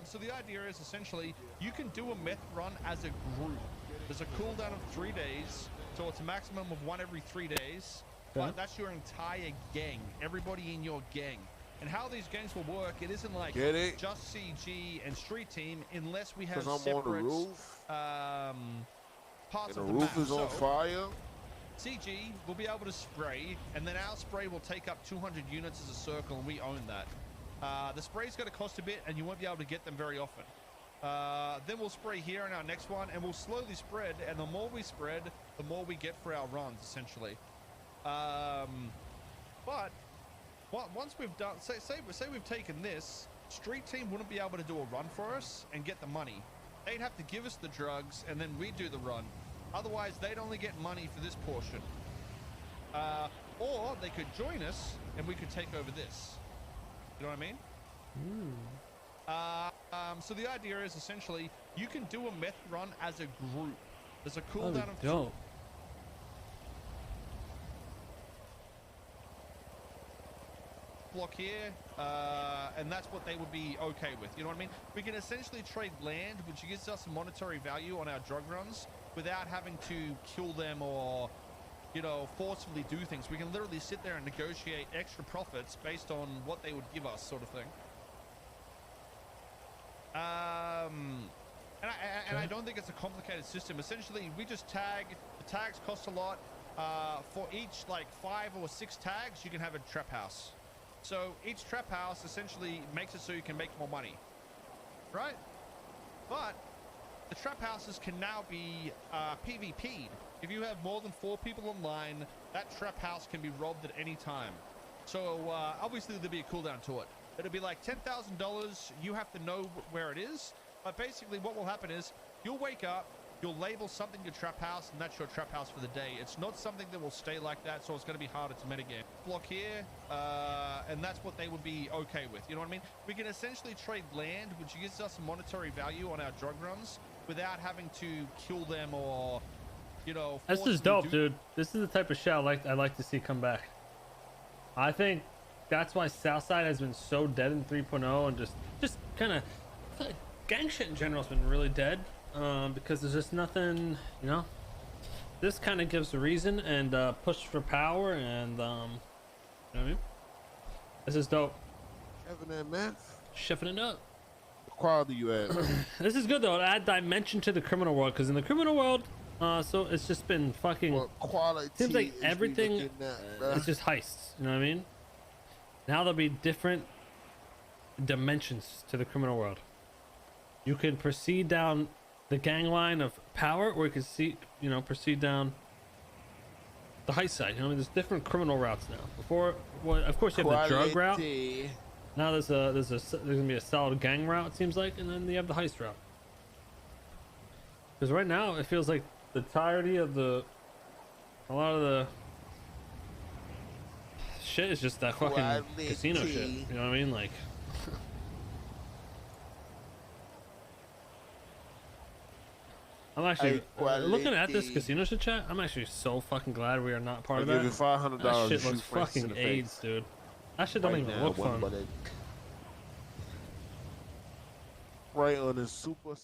So the idea is essentially you can do a meth run as a group. There's a cooldown of 3 days, so it's a maximum of 1 every 3 days. But that's your entire gang, everybody in your gang. And how these gangs will work, it isn't like just CG and street team unless we have separate parts of the map. The roof is on fire. CG will be able to spray, and then our spray will take up 200 units as a circle, and we own that. The spray's going to cost a bit, and you won't be able to get them very often. Then we'll spray here in our next one, and we'll slowly spread, and the more we spread, the more we get for our runs, essentially. But once we've done, say we've taken this, street team wouldn't be able to do a run for us and get the money. They'd have to give us the drugs, and then we do the run. Otherwise, they'd only get money for this portion. Or they could join us, and we could take over this. You know what I mean? So the idea is essentially you can do a meth run as a group. There's a cooldown of dope. block here, and that's what they would be okay with. You know what I mean? We can essentially trade land, which gives us monetary value on our drug runs without having to kill them or, you know, forcefully do things. We can literally sit there and negotiate extra profits based on what they would give us, sort of thing. And I don't think it's a complicated system. Essentially, we just tag. The tags cost a lot. For each like 5 or 6 tags, you can have a trap house. So each trap house essentially makes it so you can make more money, right? But the trap houses can now be PvP'd. If you have more than 4 people online, that trap house can be robbed at any time. So obviously there'll be a cooldown to it. It'll be like $10,000. You have to know where it is. But basically what will happen is you'll wake up, you'll label something your trap house, and that's your trap house for the day. It's not something that will stay like that, so it's going to be harder to metagame. Block here, and that's what they would be okay with. You know what I mean? We can essentially trade land, which gives us monetary value on our drug runs without having to kill them or, you know. This is dope, dude. This is the type of shit I like to see come back. I think that's why Southside has been so dead in 3.0, and just kind of gang shit in general has been really dead. Because there's just nothing, you know. This kind of gives a reason and push for power, and you know what I mean. This is dope. Chefing that, man. Chefing it up. What quality you at? This is good though. To add dimension to the criminal world, because in the criminal world, so it's just been fucking. What quality? Seems like everything is just heists. You know what I mean? Now there'll be different dimensions to the criminal world. You can proceed down the gang line of power, or you can see, you know, proceed down the high side. You know, I mean, there's different criminal routes now. Before, well, of course, you have the drug route. Now there's gonna be a solid gang route, it seems like, and then you have the heist route. Because right now it feels like the entirety of a lot of the shit is just that fucking casino shit. You know what I mean? Like. I'm actually looking at this casino shit, chat. I'm actually so fucking glad we are not part of that. Give you $500. That shit looks fucking AIDS, dude. That shit don't even look fun. Right on the super.